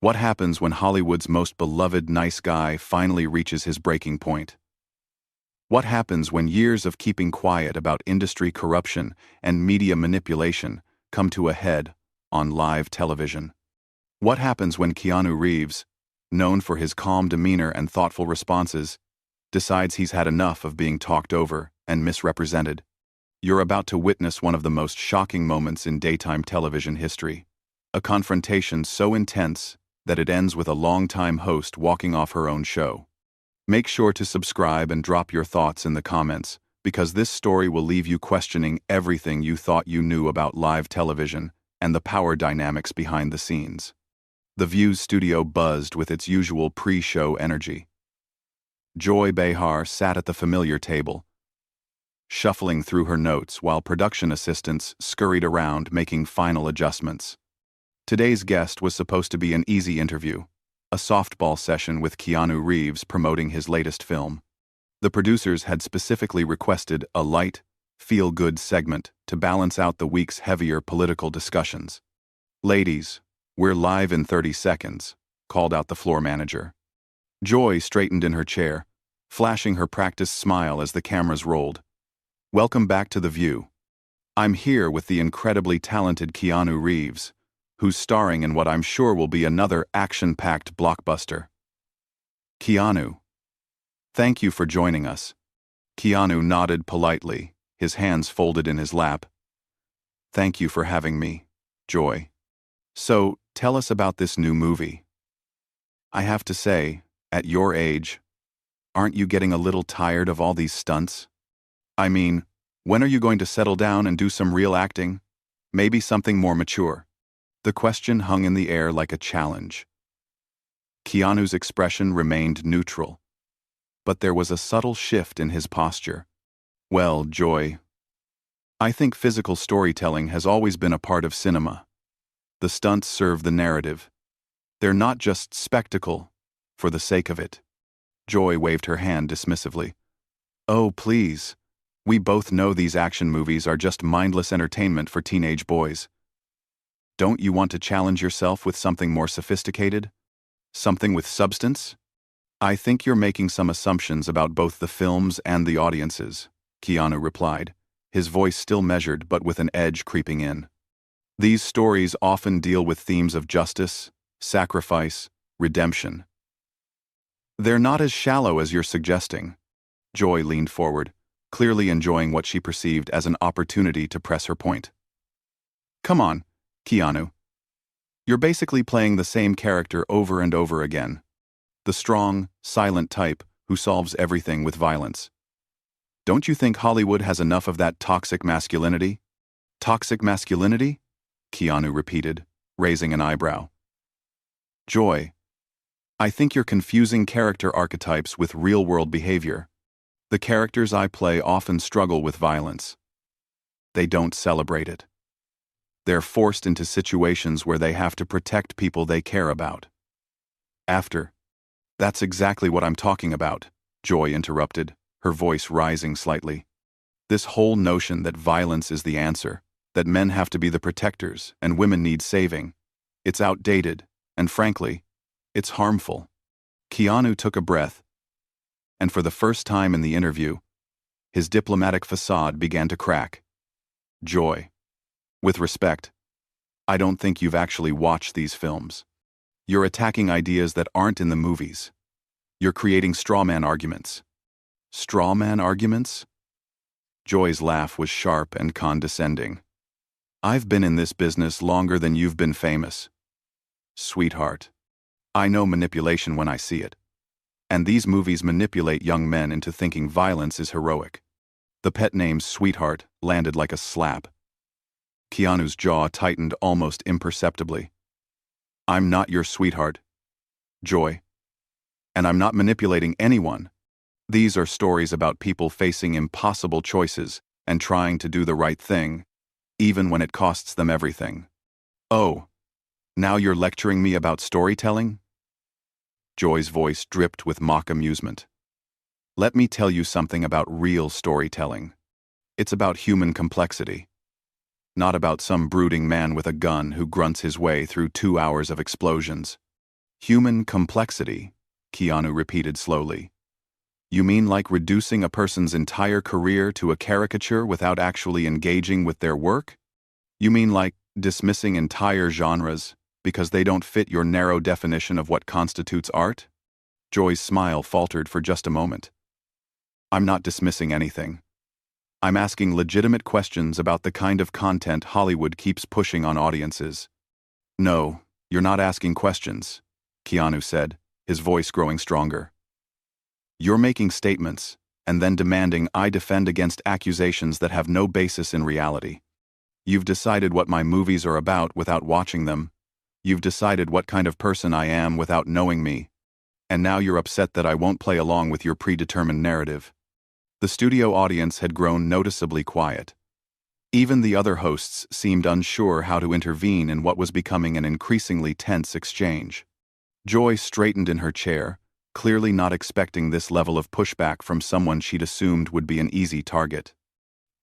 What happens when Hollywood's most beloved nice guy finally reaches his breaking point? What happens when years of keeping quiet about industry corruption and media manipulation come to a head on live television? What happens when Keanu Reeves, known for his calm demeanor and thoughtful responses, decides he's had enough of being talked over and misrepresented? You're about to witness one of the most shocking moments in daytime television history. A confrontation so intense that it ends with a longtime host walking off her own show. Make sure to subscribe and drop your thoughts in the comments, because this story will leave you questioning everything you thought you knew about live television and the power dynamics behind the scenes. The View's studio buzzed with its usual pre-show energy. Joy Behar sat at the familiar table, shuffling through her notes while production assistants scurried around making final adjustments. Today's guest was supposed to be an easy interview, a softball session with Keanu Reeves promoting his latest film. The producers had specifically requested a light, feel-good segment to balance out the week's heavier political discussions. "Ladies, we're live in 30 seconds, called out the floor manager. Joy straightened in her chair, flashing her practiced smile as the cameras rolled. "Welcome back to The View. I'm here with the incredibly talented Keanu Reeves, who's starring in what I'm sure will be another action-packed blockbuster." "Keanu, thank you for joining us." Keanu nodded politely, his hands folded in his lap. "Thank you for having me, Joy. So, tell us about this new movie. I have to say, at your age, aren't you getting a little tired of all these stunts? I mean, when are you going to settle down and do some real acting? Maybe something more mature?" The question hung in the air like a challenge. Keanu's expression remained neutral, but there was a subtle shift in his posture. "Well, Joy, I think physical storytelling has always been a part of cinema. The stunts serve the narrative. They're not just spectacle for the sake of it." Joy waved her hand dismissively. "Oh, please. We both know these action movies are just mindless entertainment for teenage boys. Don't you want to challenge yourself with something more sophisticated? Something with substance?" "I think you're making some assumptions about both the films and the audiences," Keanu replied, his voice still measured but with an edge creeping in. "These stories often deal with themes of justice, sacrifice, redemption. They're not as shallow as you're suggesting." Joy leaned forward, clearly enjoying what she perceived as an opportunity to press her point. "Come on, Keanu. You're basically playing the same character over and over again. The strong, silent type who solves everything with violence. Don't you think Hollywood has enough of that toxic masculinity?" "Toxic masculinity?" Keanu repeated, raising an eyebrow. "Joy, I think you're confusing character archetypes with real-world behavior. The characters I play often struggle with violence. They don't celebrate it. They're forced into situations where they have to protect people they care about. That's exactly what I'm talking about," Joy interrupted, her voice rising slightly. "This whole notion that violence is the answer, that men have to be the protectors and women need saving, it's outdated, and frankly, it's harmful." Keanu took a breath, and for the first time in the interview, his diplomatic facade began to crack. "Joy, with respect, I don't think you've actually watched these films. You're attacking ideas that aren't in the movies. You're creating strawman arguments." "Strawman arguments?" Joy's laugh was sharp and condescending. "I've been in this business longer than you've been famous. Sweetheart, I know manipulation when I see it. And these movies manipulate young men into thinking violence is heroic." The pet name "sweetheart" landed like a slap. Keanu's jaw tightened almost imperceptibly. "I'm not your sweetheart, Joy. And I'm not manipulating anyone. These are stories about people facing impossible choices and trying to do the right thing, even when it costs them everything." "Oh, now you're lecturing me about storytelling?" Joy's voice dripped with mock amusement. "Let me tell you something about real storytelling. It's about human complexity. Not about some brooding man with a gun who grunts his way through 2 hours of explosions. Human complexity, Keanu repeated slowly. You mean like reducing a person's entire career to a caricature without actually engaging with their work? You mean like dismissing entire genres because they don't fit your narrow definition of what constitutes art? Joy's smile faltered for just a moment. I'm not dismissing anything. I'm asking legitimate questions about the kind of content Hollywood keeps pushing on audiences. No, you're not asking questions, Keanu said, his voice growing stronger. You're making statements, and then demanding I defend against accusations that have no basis in reality. You've decided what my movies are about without watching them. You've decided what kind of person I am without knowing me. And now you're upset that I won't play along with your predetermined narrative. The studio audience had grown noticeably quiet. Even the other hosts seemed unsure how to intervene in what was becoming an increasingly tense exchange. Joy straightened in her chair, clearly not expecting this level of pushback from someone she'd assumed would be an easy target.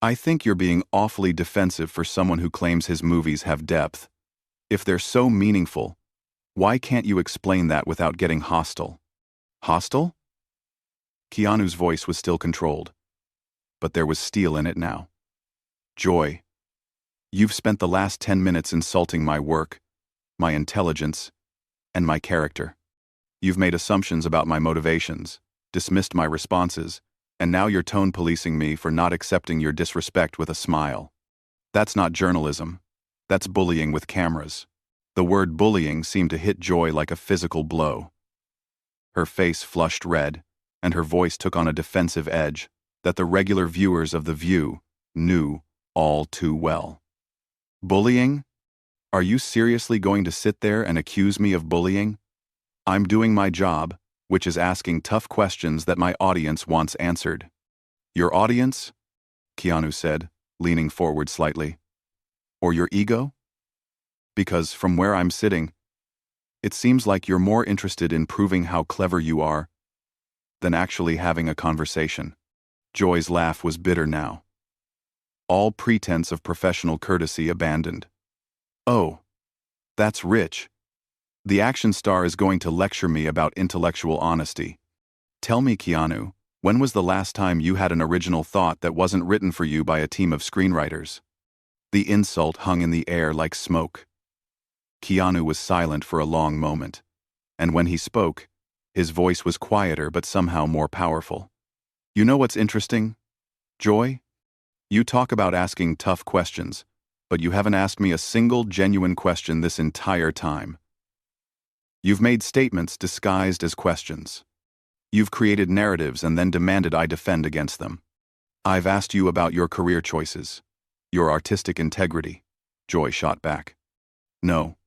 I think you're being awfully defensive for someone who claims his movies have depth. If they're so meaningful, why can't you explain that without getting hostile? Hostile? Keanu's voice was still controlled, but there was steel in it now. Joy, you've spent the last 10 minutes insulting my work, my intelligence, and my character. You've made assumptions about my motivations, dismissed my responses, and now you're tone policing me for not accepting your disrespect with a smile. That's not journalism. That's bullying with cameras. The word bullying seemed to hit Joy like a physical blow. Her face flushed red, and her voice took on a defensive edge that the regular viewers of The View knew all too well. Bullying? Are you seriously going to sit there and accuse me of bullying? I'm doing my job, which is asking tough questions that my audience wants answered. Your audience? Keanu said, leaning forward slightly. Or your ego? Because from where I'm sitting, it seems like you're more interested in proving how clever you are than actually having a conversation. Joy's laugh was bitter now. All pretense of professional courtesy abandoned. Oh, that's rich. The action star is going to lecture me about intellectual honesty. Tell me, Keanu, when was the last time you had an original thought that wasn't written for you by a team of screenwriters? The insult hung in the air like smoke. Keanu was silent for a long moment, and when he spoke, his voice was quieter but somehow more powerful. You know what's interesting, Joy? You talk about asking tough questions, but you haven't asked me a single genuine question this entire time. You've made statements disguised as questions. You've created narratives and then demanded I defend against them. I've asked you about your career choices, your artistic integrity, Joy shot back. No.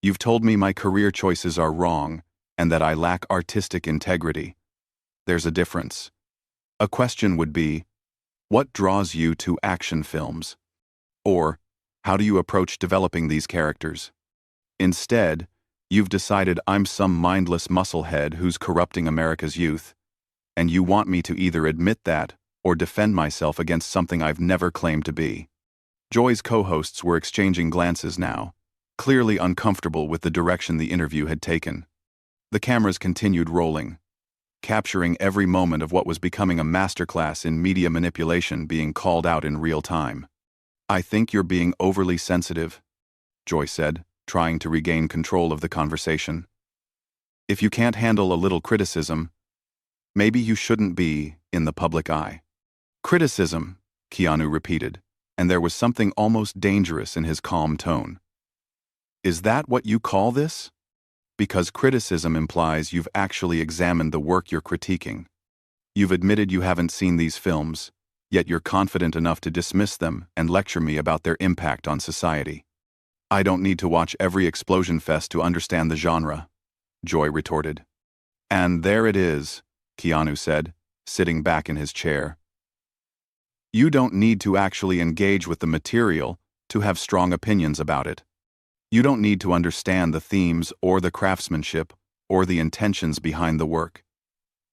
You've told me my career choices are wrong and that I lack artistic integrity. There's a difference. A question would be, what draws you to action films? Or, how do you approach developing these characters? Instead, you've decided I'm some mindless musclehead who's corrupting America's youth, and you want me to either admit that or defend myself against something I've never claimed to be. Joy's co-hosts were exchanging glances now, clearly uncomfortable with the direction the interview had taken. The cameras continued rolling, capturing every moment of what was becoming a masterclass in media manipulation being called out in real time. I think you're being overly sensitive, Joy said, trying to regain control of the conversation. If you can't handle a little criticism, maybe you shouldn't be in the public eye. Criticism, Keanu repeated, and there was something almost dangerous in his calm tone. Is that what you call this? Because criticism implies you've actually examined the work you're critiquing. You've admitted you haven't seen these films, yet you're confident enough to dismiss them and lecture me about their impact on society. I don't need to watch every explosion fest to understand the genre, Joy retorted. And there it is, Keanu said, sitting back in his chair. You don't need to actually engage with the material to have strong opinions about it. You don't need to understand the themes or the craftsmanship or the intentions behind the work.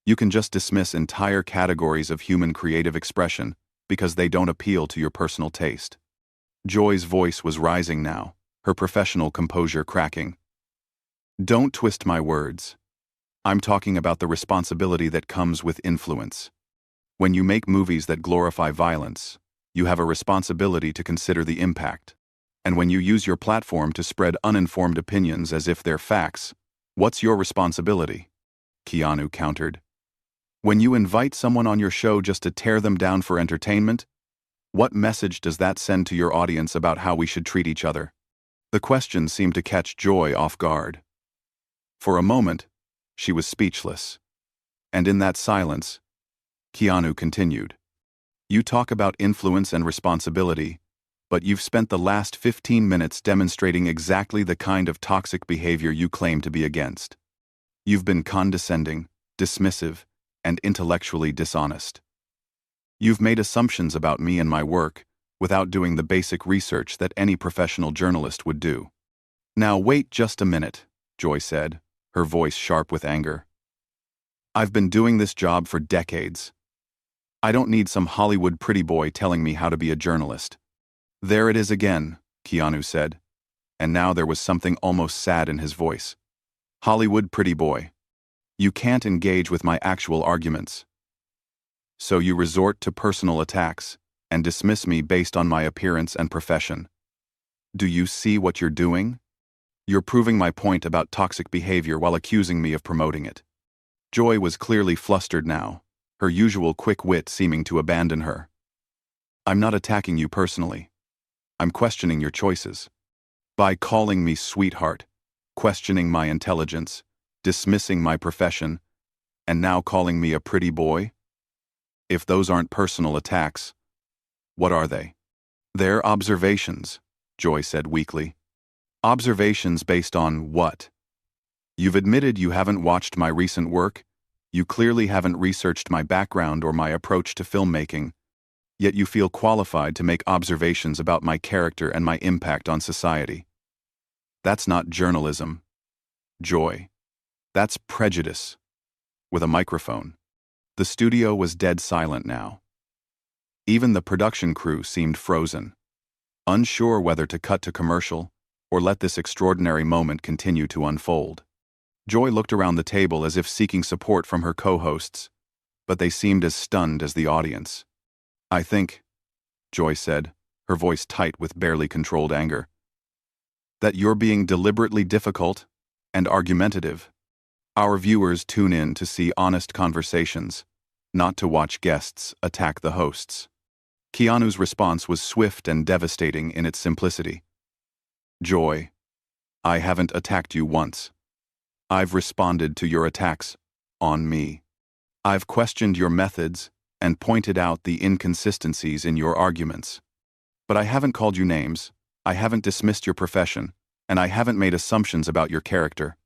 You can just dismiss entire categories of human creative expression because they don't appeal to your personal taste. Joy's voice was rising now, her professional composure cracking. Don't twist my words. I'm talking about the responsibility that comes with influence. When you make movies that glorify violence, you have a responsibility to consider the impact. And when you use your platform to spread uninformed opinions as if they're facts, what's your responsibility? Keanu countered. When you invite someone on your show just to tear them down for entertainment, what message does that send to your audience about how we should treat each other? The question seemed to catch Joy off guard. For a moment, she was speechless. And in that silence, Keanu continued. You talk about influence and responsibility, but you've spent the last 15 minutes demonstrating exactly the kind of toxic behavior you claim to be against. You've been condescending, dismissive, and intellectually dishonest. You've made assumptions about me and my work without doing the basic research that any professional journalist would do. Now wait just a minute, Joy said, her voice sharp with anger. I've been doing this job for decades. I don't need some Hollywood pretty boy telling me how to be a journalist. There it is again, Keanu said, and now there was something almost sad in his voice. Hollywood pretty boy. You can't engage with my actual arguments. So you resort to personal attacks and dismiss me based on my appearance and profession. Do you see what you're doing? You're proving my point about toxic behavior while accusing me of promoting it. Joy was clearly flustered now, her usual quick wit seeming to abandon her. I'm not attacking you personally. I'm questioning your choices. By calling me sweetheart, questioning my intelligence, dismissing my profession, and now calling me a pretty boy? If those aren't personal attacks, what are they? They're observations, Joy said weakly. Observations based on what? You've admitted you haven't watched my recent work, you clearly haven't researched my background or my approach to filmmaking, yet you feel qualified to make observations about my character and my impact on society. That's not journalism, Joy. That's prejudice. With a microphone. The studio was dead silent now. Even the production crew seemed frozen, unsure whether to cut to commercial or let this extraordinary moment continue to unfold. Joy looked around the table as if seeking support from her co-hosts, but they seemed as stunned as the audience. I think, Joy said, her voice tight with barely controlled anger, that you're being deliberately difficult and argumentative. Our viewers tune in to see honest conversations, not to watch guests attack the hosts. Keanu's response was swift and devastating in its simplicity. Joy, I haven't attacked you once. I've responded to your attacks on me. I've questioned your methods and pointed out the inconsistencies in your arguments. But I haven't called you names, I haven't dismissed your profession, and I haven't made assumptions about your character.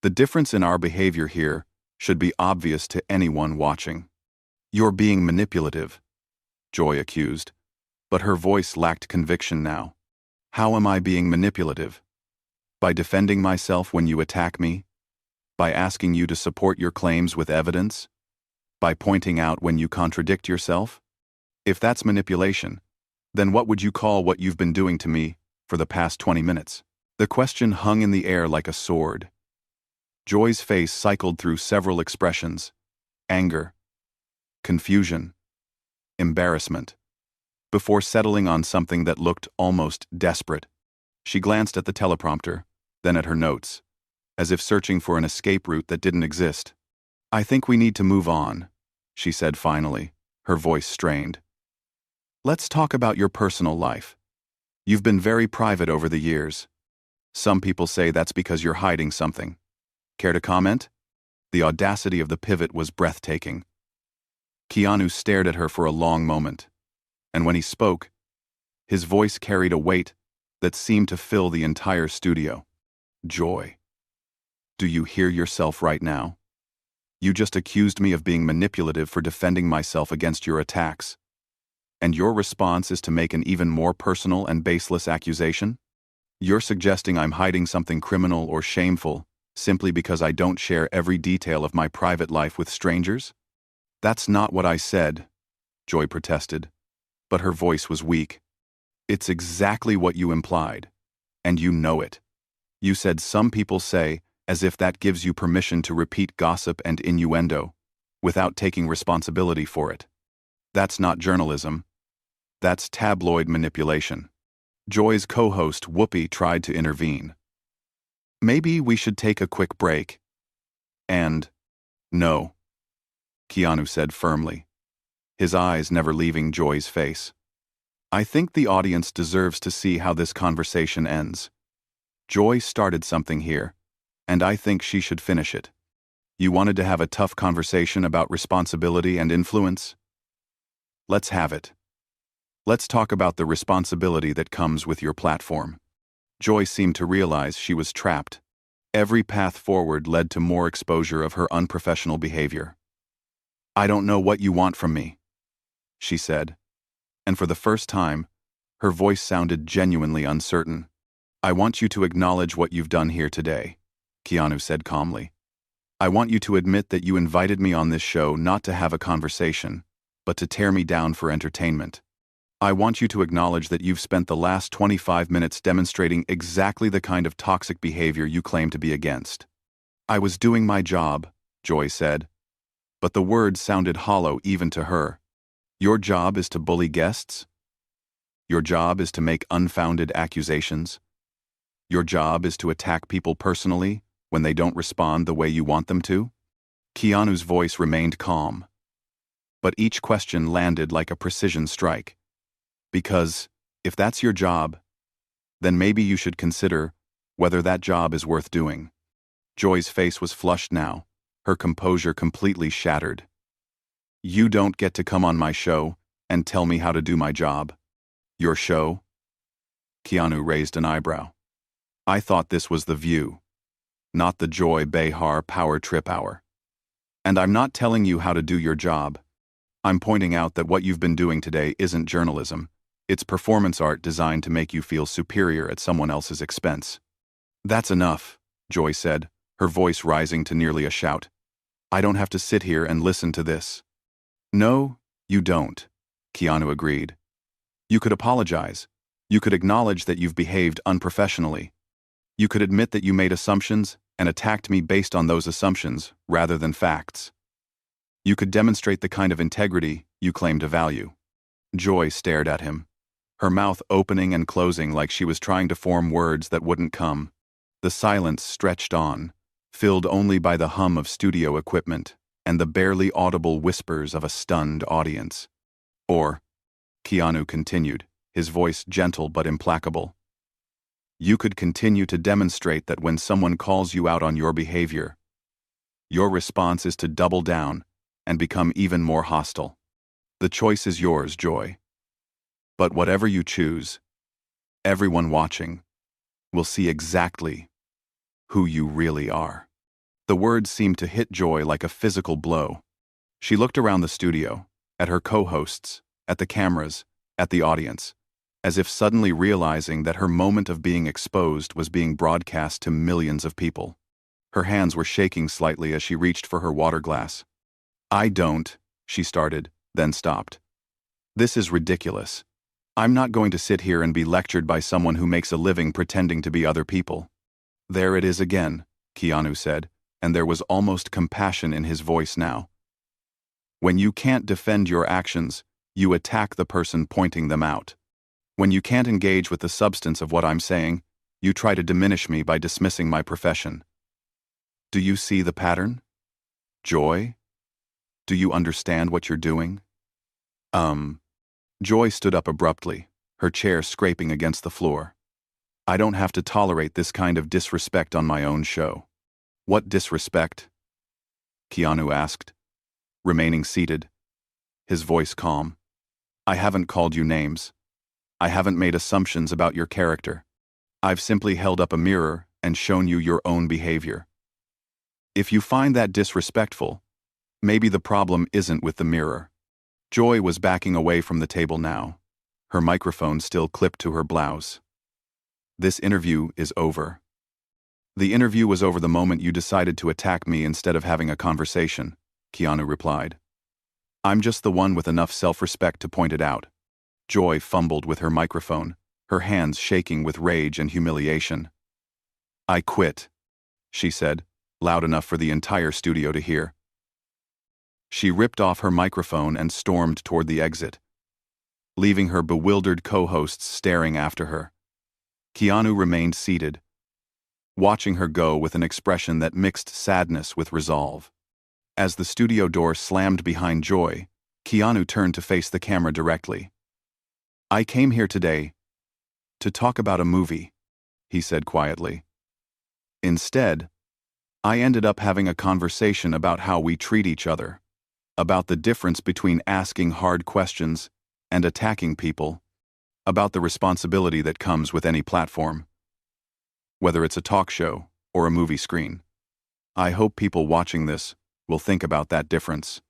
The difference in our behavior here should be obvious to anyone watching. You're being manipulative, Joy accused, but her voice lacked conviction now. How am I being manipulative? By defending myself when you attack me? By asking you to support your claims with evidence? By pointing out when you contradict yourself? If that's manipulation, then what would you call what you've been doing to me for the past 20 minutes? The question hung in the air like a sword. Joy's face cycled through several expressions: anger, confusion, embarrassment, before settling on something that looked almost desperate. She glanced at the teleprompter, then at her notes, as if searching for an escape route that didn't exist. I think we need to move on, she said finally, her voice strained. Let's talk about your personal life. You've been very private over the years. Some people say that's because you're hiding something. Care to comment? The audacity of the pivot was breathtaking. Keanu stared at her for a long moment, and when he spoke, his voice carried a weight that seemed to fill the entire studio. Joy. Do you hear yourself right now? You just accused me of being manipulative for defending myself against your attacks. And your response is to make an even more personal and baseless accusation? You're suggesting I'm hiding something criminal or shameful simply because I don't share every detail of my private life with strangers? That's not what I said, Joy protested, but her voice was weak. It's exactly what you implied, and you know it. You said some people say, as if that gives you permission to repeat gossip and innuendo, without taking responsibility for it. That's not journalism. That's tabloid manipulation. Joy's co-host Whoopi tried to intervene. Maybe we should take a quick break. And, no, Keanu said firmly, his eyes never leaving Joy's face. I think the audience deserves to see how this conversation ends. Joy started something here, and I think she should finish it. You wanted to have a tough conversation about responsibility and influence? Let's have it. Let's talk about the responsibility that comes with your platform. Joy seemed to realize she was trapped. Every path forward led to more exposure of her unprofessional behavior. I don't know what you want from me, she said, and for the first time, her voice sounded genuinely uncertain. I want you to acknowledge what you've done here today, Keanu said calmly. I want you to admit that you invited me on this show not to have a conversation, but to tear me down for entertainment. I want you to acknowledge that you've spent the last 25 minutes demonstrating exactly the kind of toxic behavior you claim to be against. I was doing my job, Joy said, but the words sounded hollow even to her. Your job is to bully guests? Your job is to make unfounded accusations? Your job is to attack people personally when they don't respond the way you want them to? Keanu's voice remained calm, but each question landed like a precision strike. Because, if that's your job, then maybe you should consider whether that job is worth doing. Joy's face was flushed now, her composure completely shattered. You don't get to come on my show and tell me how to do my job. Your show? Keanu raised an eyebrow. I thought this was The View, not the Joy Behar Power Trip Hour. And I'm not telling you how to do your job. I'm pointing out that what you've been doing today isn't journalism. It's performance art designed to make you feel superior at someone else's expense. That's enough, Joy said, her voice rising to nearly a shout. I don't have to sit here and listen to this. No, you don't, Keanu agreed. You could apologize. You could acknowledge that you've behaved unprofessionally. You could admit that you made assumptions and attacked me based on those assumptions rather than facts. You could demonstrate the kind of integrity you claim to value. Joy stared at him, her mouth opening and closing like she was trying to form words that wouldn't come. The silence stretched on, filled only by the hum of studio equipment and the barely audible whispers of a stunned audience. Or, Keanu continued, his voice gentle but implacable, you could continue to demonstrate that when someone calls you out on your behavior, your response is to double down and become even more hostile. The choice is yours, Joy. But whatever you choose, everyone watching will see exactly who you really are. The words seemed to hit Joy like a physical blow. She looked around the studio, at her co-hosts, at the cameras, at the audience, as if suddenly realizing that her moment of being exposed was being broadcast to millions of people. Her hands were shaking slightly as she reached for her water glass. I don't, she started, then stopped. This is ridiculous. I'm not going to sit here and be lectured by someone who makes a living pretending to be other people. There it is again, Keanu said, and there was almost compassion in his voice now. When you can't defend your actions, you attack the person pointing them out. When you can't engage with the substance of what I'm saying, you try to diminish me by dismissing my profession. Do you see the pattern? Joy? Do you understand what you're doing? Joy stood up abruptly, her chair scraping against the floor. I don't have to tolerate this kind of disrespect on my own show. What disrespect? Keanu asked, remaining seated, his voice calm. I haven't called you names. I haven't made assumptions about your character. I've simply held up a mirror and shown you your own behavior. If you find that disrespectful, maybe the problem isn't with the mirror. Joy was backing away from the table now, her microphone still clipped to her blouse. This interview is over. The interview was over the moment you decided to attack me instead of having a conversation, Keanu replied. I'm just the one with enough self-respect to point it out. Joy fumbled with her microphone, her hands shaking with rage and humiliation. "I quit," she said, loud enough for the entire studio to hear. She ripped off her microphone and stormed toward the exit, leaving her bewildered co-hosts staring after her. Keanu remained seated, watching her go with an expression that mixed sadness with resolve. As the studio door slammed behind Joy, Keanu turned to face the camera directly. "I came here today to talk about a movie," he said quietly. "Instead, I ended up having a conversation about how we treat each other, about the difference between asking hard questions and attacking people, about the responsibility that comes with any platform, whether it's a talk show or a movie screen. I hope people watching this will think about that difference."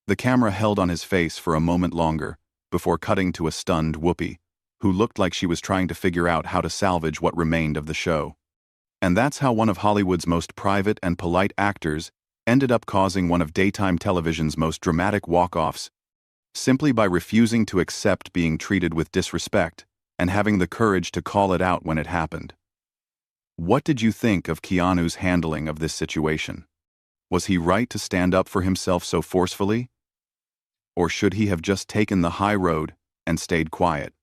The camera held on his face for a moment longer before cutting to a stunned Whoopi, who looked like she was trying to figure out how to salvage what remained of the show. And that's how one of Hollywood's most private and polite actors ended up causing one of daytime television's most dramatic walk-offs, simply by refusing to accept being treated with disrespect and having the courage to call it out when it happened. What did you think of Keanu's handling of this situation? Was he right to stand up for himself so forcefully? Or should he have just taken the high road and stayed quiet?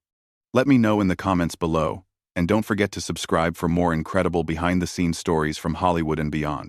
Let me know in the comments below, and don't forget to subscribe for more incredible behind-the-scenes stories from Hollywood and beyond.